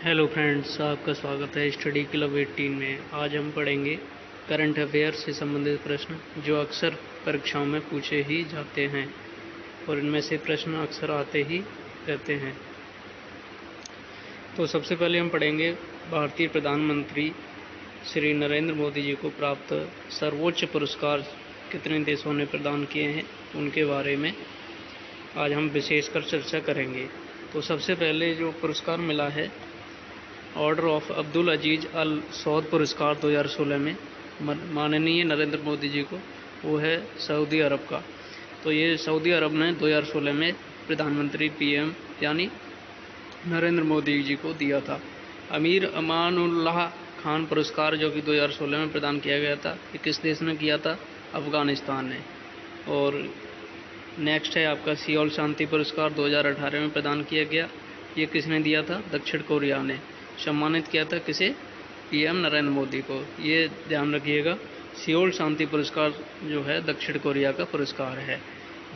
Hello friends, आपका स्वागत है स्टडी क्लब 18 में। आज हम पढ़ेंगे करंट अफेयर से संबंधित प्रश्न जो अक्सर परीक्षाओं में पूछे ही जाते हैं और इनमें से प्रश्न अक्सर आते ही रहते हैं। तो सबसे पहले हम पढ़ेंगे भारतीय प्रधानमंत्री श्री नरेंद्र मोदी जी को प्राप्त सर्वोच्च पुरस्कार कितने देशों ने प्रदान किए हैं उनके बारे में आज हम विशेषकर चर्चा करेंगे। तो सबसे पहले जो पुरस्कार मिला है ऑर्डर ऑफ अब्दुल अजीज़ अल सऊद पुरस्कार 2016 में माननीय नरेंद्र मोदी जी को, वो है सऊदी अरब का। तो ये सऊदी अरब ने 2016 में प्रधानमंत्री पीएम यानी नरेंद्र मोदी जी को दिया था। अमीर अमानुल्लाह खान पुरस्कार जो कि 2016 में प्रदान किया गया था, ये किस देश ने किया था? अफ़गानिस्तान ने। और नेक्स्ट है आपका सियोल शांति पुरस्कार 2018 में प्रदान किया गया, ये किसने दिया था? दक्षिण कोरिया ने सम्मानित किया था किसे? पीएम नरेंद्र मोदी को। ये ध्यान रखिएगा, सियोल शांति पुरस्कार जो है दक्षिण कोरिया का पुरस्कार है।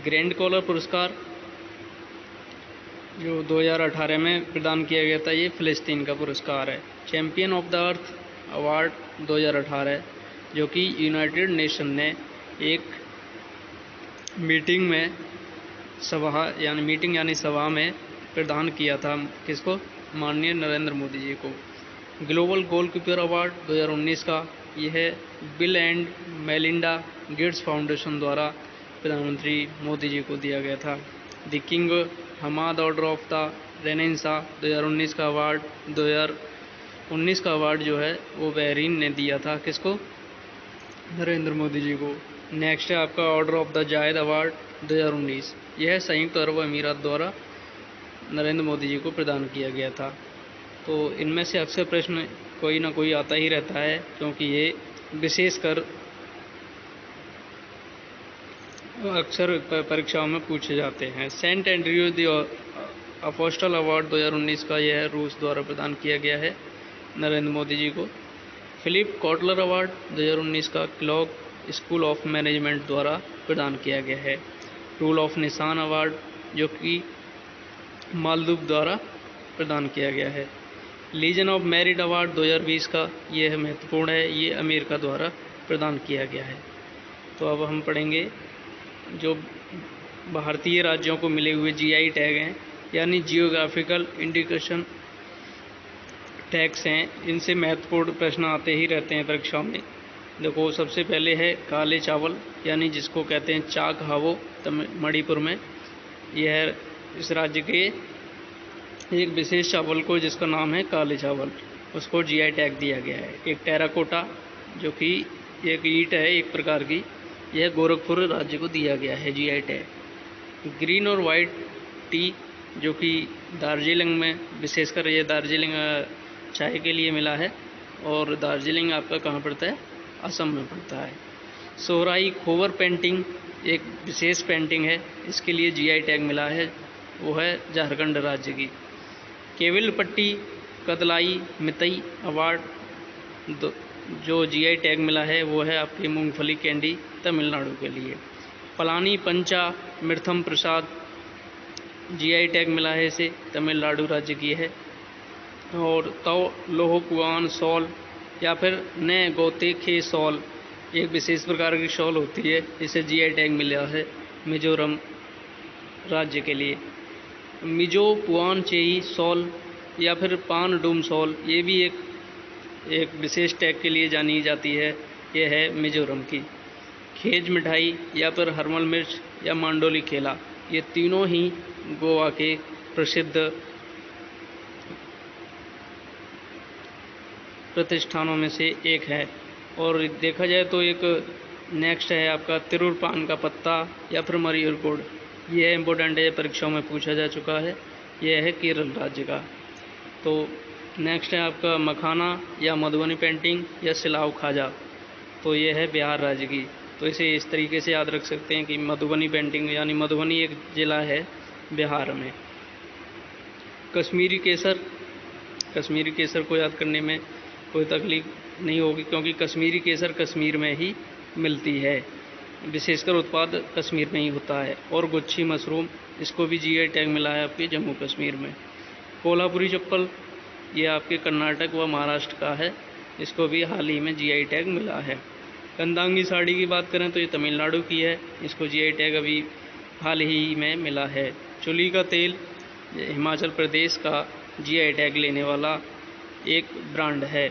ग्रैंड कॉलर पुरस्कार जो 2018 में प्रदान किया गया था, ये फ़िलिस्तीन का पुरस्कार है। Champion of the earth award 2018 जो कि यूनाइटेड नेशन ने एक मीटिंग में सभा में प्रदान किया था। किसको? माननीय नरेंद्र मोदी जी को। ग्लोबल गोलकीपर अवार्ड 2019 का यह है Bill and Melinda Gates Foundation द्वारा प्रधानमंत्री मोदी जी को दिया गया था। The King Hamad Order of the Renaissance 2019 का अवार्ड 2019 का अवार्ड जो है वो बहरीन ने दिया था। किसको? नरेंद्र मोदी जी को। नेक्स्ट है आपका ऑर्डर ऑफ द जायद अवार्ड 2019, यह संयुक्त अरब अमीरात द्वारा नरेंद्र मोदी जी को प्रदान किया गया था। तो इनमें से अक्सर प्रश्न कोई ना कोई आता ही रहता है क्योंकि ये विशेषकर अक्सर परीक्षाओं में पूछे जाते हैं। Saint Andrew the Apostle award 2019 का यह रूस द्वारा प्रदान किया गया है नरेंद्र मोदी जी को। फिलिप कॉटलर अवार्ड 2019 का क्लॉक स्कूल ऑफ मैनेजमेंट द्वारा प्रदान किया गया है। टूल ऑफ निशान अवार्ड जो कि मालदीव द्वारा प्रदान किया गया है। लीजन ऑफ मेरिट अवार्ड 2020 का यह महत्वपूर्ण है, ये अमेरिका द्वारा प्रदान किया गया है। तो अब हम पढ़ेंगे जो भारतीय राज्यों को मिले हुए जीआई टैग हैं यानी जियोग्राफिकल इंडिकेशन टैग्स हैं, इनसे महत्वपूर्ण प्रश्न आते ही रहते हैं परीक्षाओं में। देखो, सबसे पहले है काले चावल यानी जिसको कहते हैं चाक हावो मणिपुर में। यह है इस राज्य के एक विशेष चावल को जिसका नाम है काले चावल, उसको जीआई टैग दिया गया है। एक टेराकोटा जो कि एक ईंट है एक प्रकार की, यह गोरखपुर राज्य को दिया गया है जीआई टैग। ग्रीन और वाइट टी जो कि दार्जिलिंग में, विशेषकर ये दार्जिलिंग चाय के लिए मिला है और दार्जिलिंग आपका कहाँ पड़ता है? असम में पड़ता है। सोहराई खोवर पेंटिंग एक विशेष पेंटिंग है, इसके लिए जीआई टैग मिला है, वो है झारखंड राज्य की। केविल पट्टी कदलाई मितई अवार्ड जो जीआई टैग मिला है वो है आपकी मूंगफली कैंडी तमिलनाडु के लिए। पलानी पंचा मिर्थम प्रसाद जीआई टैग मिला है, इसे तमिलनाडु राज्य की है। और तव लोहकुआन शॉल या फिर ने गोते खे शॉल एक विशेष प्रकार की शॉल होती है, इसे जीआई टैग मिला है मिजोरम राज्य के लिए। मिजो पुआन चेई शॉल या फिर पान डूम शॉल, ये भी एक विशेष टैग के लिए जानी जाती है, यह है मिजोरम की। खेज मिठाई या फिर हरमल मिर्च या मांडोली खेला, ये तीनों ही गोवा के प्रसिद्ध प्रतिष्ठानों में से एक है। और देखा जाए तो एक नेक्स्ट है आपका तिरुर पान का पत्ता या फिर मयूर गुड़, यह इम्पोर्टेंट है, परीक्षाओं में पूछा जा चुका है, यह है केरल राज्य का। तो नेक्स्ट है आपका मखाना या मधुबनी पेंटिंग या सिलाव खाजा, तो यह है बिहार राज्य की। तो इसे इस तरीके से याद रख सकते हैं कि मधुबनी पेंटिंग यानी मधुबनी एक ज़िला है बिहार में। कश्मीरी केसर को याद करने में कोई तकलीफ नहीं होगी क्योंकि कश्मीरी केसर कश्मीर में ही मिलती है, विशेषकर उत्पाद कश्मीर में ही होता है। और गुच्छी मशरूम, इसको भी जीआई टैग मिला है आपके जम्मू कश्मीर में। कोल्हापुरी चप्पल ये आपके कर्नाटक व महाराष्ट्र का है, इसको भी हाल ही में जीआई टैग मिला है। कंदांगी साड़ी की बात करें तो ये तमिलनाडु की है, इसको जीआई टैग अभी हाल ही में मिला है। चुली का तेल हिमाचल प्रदेश का जीआई टैग लेने वाला एक ब्रांड है।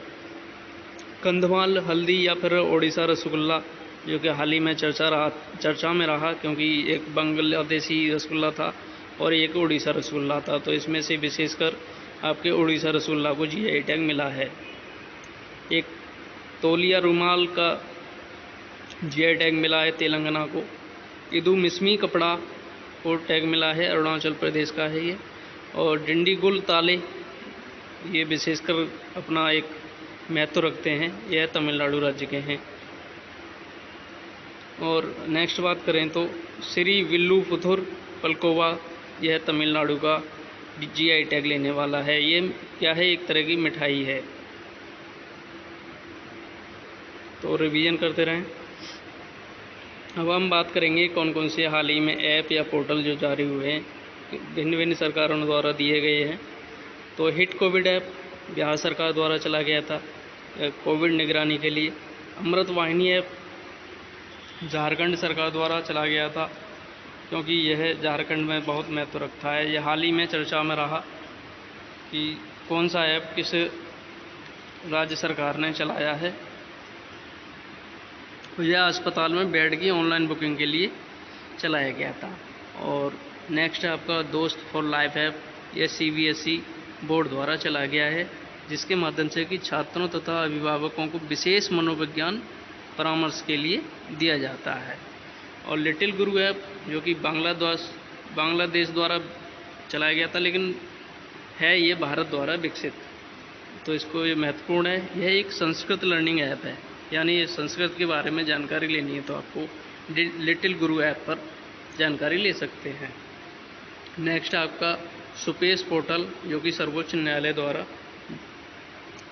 कंधमाल हल्दी या फिर ओडिशा रसगुल्ला, जो कि हाल ही में चर्चा में रहा, क्योंकि एक बांग्लादेशी रसगुल्ला था और एक उड़ीसा रसगुल्ला था, तो इसमें से विशेषकर आपके उड़ीसा रसगुल्ला को जीआई टैग मिला है। एक तौलिया रुमाल का जीआई टैग मिला है तेलंगाना को। इदू मिस्मी कपड़ा को टैग मिला है, अरुणाचल प्रदेश का है ये। और डिंडीगुल ताले, ये विशेषकर अपना एक महत्व रखते हैं, यह तमिलनाडु राज्य के हैं। और नेक्स्ट बात करें तो श्री विल्लू पुथुर पलकोवा, यह तमिलनाडु का जीआई टैग लेने वाला है। ये क्या है, एक तरह की मिठाई है। तो रिवीजन करते रहें। अब हम बात करेंगे कौन कौन से हाल ही में ऐप या पोर्टल जो जारी हुए हैं, भिन्न भिन्न सरकारों द्वारा दिए गए हैं। तो हिट कोविड ऐप बिहार सरकार द्वारा चला गया था कोविड निगरानी के लिए। अमृत वाहिनी ऐप झारखंड सरकार द्वारा चला गया था, क्योंकि यह झारखंड में बहुत महत्व रखता है। यह हाल ही में चर्चा में रहा कि कौन सा ऐप किस राज्य सरकार ने चलाया है। तो यह अस्पताल में बेड की ऑनलाइन बुकिंग के लिए चलाया गया था। और नेक्स्ट है आपका दोस्त फॉर लाइफ ऐप, यह सीबीएसई बोर्ड द्वारा चला गया है, जिसके माध्यम से कि छात्रों तथा अभिभावकों को विशेष मनोविज्ञान परामर्श के लिए दिया जाता है। और लिटिल गुरु ऐप, जो कि बांग्लादेश द्वारा चलाया गया था, लेकिन है ये भारत द्वारा विकसित, तो इसको ये महत्वपूर्ण है। यह एक संस्कृत लर्निंग ऐप है, यानी ये संस्कृत के बारे में जानकारी लेनी है तो आपको लिटिल गुरु ऐप पर जानकारी ले सकते हैं। नेक्स्ट आपका सुपेश पोर्टल, जो कि सर्वोच्च न्यायालय द्वारा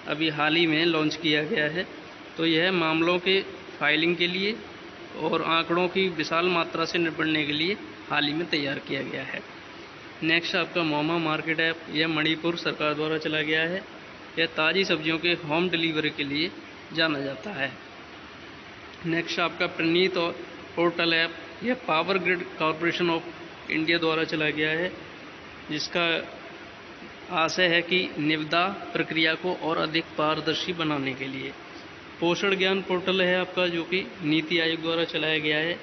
अभी हाल ही में लॉन्च किया गया है। तो यह मामलों के फाइलिंग के लिए और आंकड़ों की विशाल मात्रा से निपटने के लिए हाल ही में तैयार किया गया है। नेक्स्ट आपका मोमा मार्केट ऐप, यह मणिपुर सरकार द्वारा चला गया है। यह ताज़ी सब्जियों के होम डिलीवरी के लिए जाना जाता है। नेक्स्ट आपका प्रणीत और पोर्टल ऐप, यह power grid corporation of India द्वारा चला गया है, जिसका आशय है कि निविदा प्रक्रिया को और अधिक पारदर्शी बनाने के लिए। पोषण ज्ञान पोर्टल है आपका, जो कि नीति आयोग द्वारा चलाया गया है।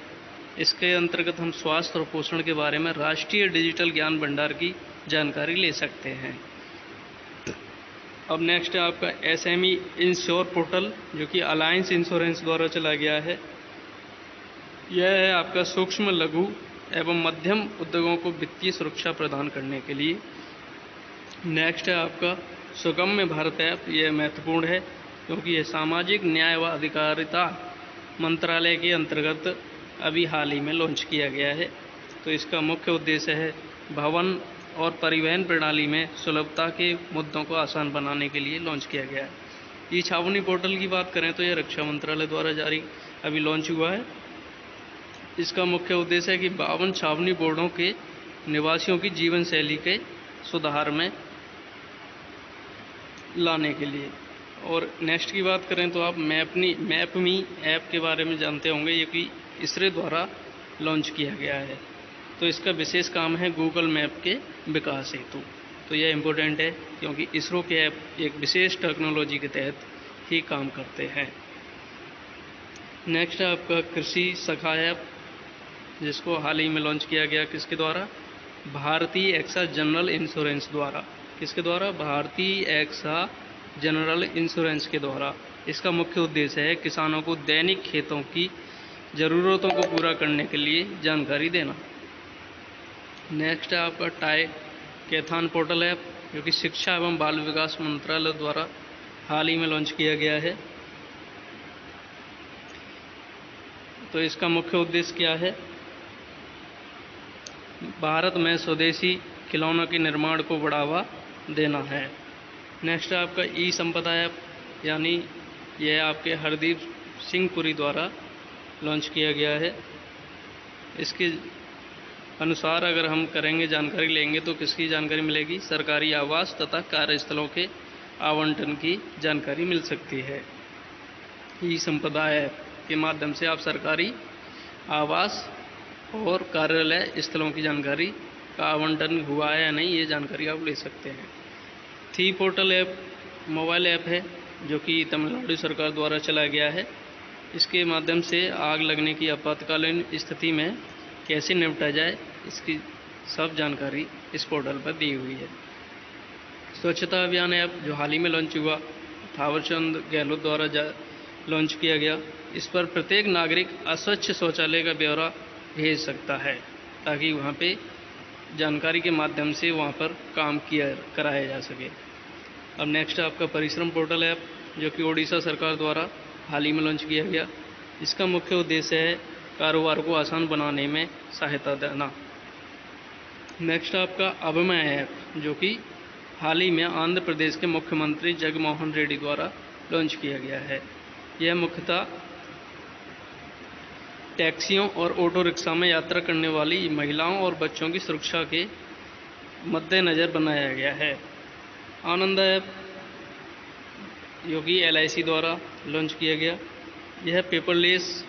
इसके अंतर्गत हम स्वास्थ्य और पोषण के बारे में राष्ट्रीय डिजिटल ज्ञान भंडार की जानकारी ले सकते हैं। अब नेक्स्ट है आपका एसएमई इंश्योर पोर्टल, जो कि अलायंस इंश्योरेंस द्वारा चला गया है। यह है आपका सूक्ष्म लघु एवं मध्यम उद्योगों को वित्तीय सुरक्षा प्रदान करने के लिए। नेक्स्ट है आपका सुगम्य भारत ऐप, यह महत्वपूर्ण है क्योंकि यह सामाजिक न्याय व अधिकारिता मंत्रालय के अंतर्गत अभी हाल ही में लॉन्च किया गया है। तो इसका मुख्य उद्देश्य है भवन और परिवहन प्रणाली में सुलभता के मुद्दों को आसान बनाने के लिए लॉन्च किया गया है। ई छावनी पोर्टल की बात करें तो यह रक्षा मंत्रालय द्वारा जारी अभी लॉन्च हुआ है। इसका मुख्य उद्देश्य है कि 52 छावनी बोर्डों के निवासियों की जीवन शैली के सुधार में लाने के लिए। और नेक्स्ट की बात करें तो आप मैपमी ऐप के बारे में जानते होंगे, ये कि इसरो द्वारा लॉन्च किया गया है। तो इसका विशेष काम है गूगल मैप के विकास हेतु। तो यह इम्पोर्टेंट है क्योंकि इसरो के ऐप एक विशेष टेक्नोलॉजी के तहत ही काम करते हैं। नेक्स्ट है आपका कृषि सखा ऐप, जिसको हाल ही में लॉन्च किया गया किसके द्वारा, भारतीय एक्सा जनरल इंश्योरेंस द्वारा। किसके द्वारा, भारतीय एक्सा जनरल इंश्योरेंस के द्वारा। इसका मुख्य उद्देश्य है किसानों को दैनिक खेतों की ज़रूरतों को पूरा करने के लिए जानकारी देना। नेक्स्ट है आपका टाई कैथान पोर्टल ऐप, जो कि शिक्षा एवं बाल विकास मंत्रालय द्वारा हाल ही में लॉन्च किया गया है। तो इसका मुख्य उद्देश्य क्या है, भारत में स्वदेशी खिलौनों के निर्माण को बढ़ावा देना है। नेक्स्ट है आपका ई संपदा ऐप, यानी यह आपके हरदीप सिंह पुरी द्वारा लॉन्च किया गया है। इसके अनुसार अगर हम करेंगे जानकारी लेंगे तो किसकी जानकारी मिलेगी, सरकारी आवास तथा कार्यस्थलों के आवंटन की जानकारी मिल सकती है। ई संपदा ऐप के माध्यम से आप सरकारी आवास और कार्यालय स्थलों की जानकारी का आवंटन हुआ है या नहीं, ये जानकारी आप ले सकते हैं। थी पोर्टल ऐप मोबाइल ऐप है जो कि तमिलनाडु सरकार द्वारा चलाया गया है। इसके माध्यम से आग लगने की आपातकालीन स्थिति में कैसे निपटा जाए, इसकी सब जानकारी इस पोर्टल पर दी हुई है। स्वच्छता अभियान ऐप जो हाल ही में लॉन्च हुआ, थावरचंद गहलोत द्वारा लॉन्च किया गया। इस पर प्रत्येक नागरिक अस्वच्छ शौचालय का ब्यौरा भेज सकता है ताकि वहाँ पे जानकारी के माध्यम से वहाँ पर काम कराया जा सके। अब नेक्स्ट आपका परिश्रम पोर्टल ऐप जो कि ओडिशा सरकार द्वारा हाल ही में लॉन्च किया गया। इसका मुख्य उद्देश्य है कारोबार को आसान बनाने में सहायता देना। नेक्स्ट आपका अभमय ऐप जो कि हाल ही में आंध्र प्रदेश के मुख्यमंत्री जगनमोहन रेड्डी द्वारा लॉन्च किया गया है। यह मुख्यतः टैक्सियों और ऑटो रिक्शा में यात्रा करने वाली महिलाओं और बच्चों की सुरक्षा के मद्देनज़र बनाया गया है। आनंद ऐप जो कि LIC द्वारा लॉन्च किया गया। यह पेपरलेस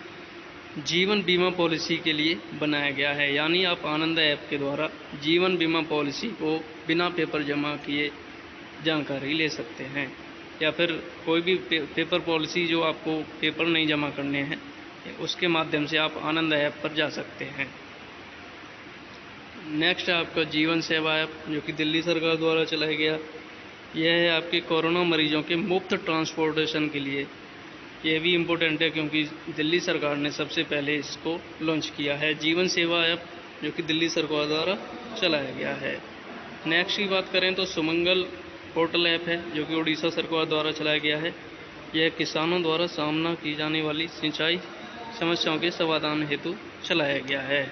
जीवन बीमा पॉलिसी के लिए बनाया गया है, यानी आप आनंद ऐप के द्वारा जीवन बीमा पॉलिसी को बिना पेपर जमा किए जानकारी ले सकते हैं, या फिर कोई भी पेपर पॉलिसी जो आपको पेपर नहीं जमा करने हैं उसके माध्यम से आप आनंद ऐप पर जा सकते हैं। नेक्स्ट है आपका जीवन सेवा ऐप जो कि दिल्ली सरकार द्वारा चलाया गया। यह है आपके कोरोना मरीजों के मुफ्त ट्रांसपोर्टेशन के लिए। ये भी इम्पोर्टेंट है क्योंकि दिल्ली सरकार ने सबसे पहले इसको लॉन्च किया है। जीवन सेवा ऐप जो कि दिल्ली सरकार द्वारा चलाया गया है। नेक्स्ट की बात करें तो सुमंगल पोर्टल ऐप है जो कि उड़ीसा सरकार द्वारा चलाया गया है। यह किसानों द्वारा सामना की जाने वाली सिंचाई समस्याओं के समाधान हेतु चलाया गया है।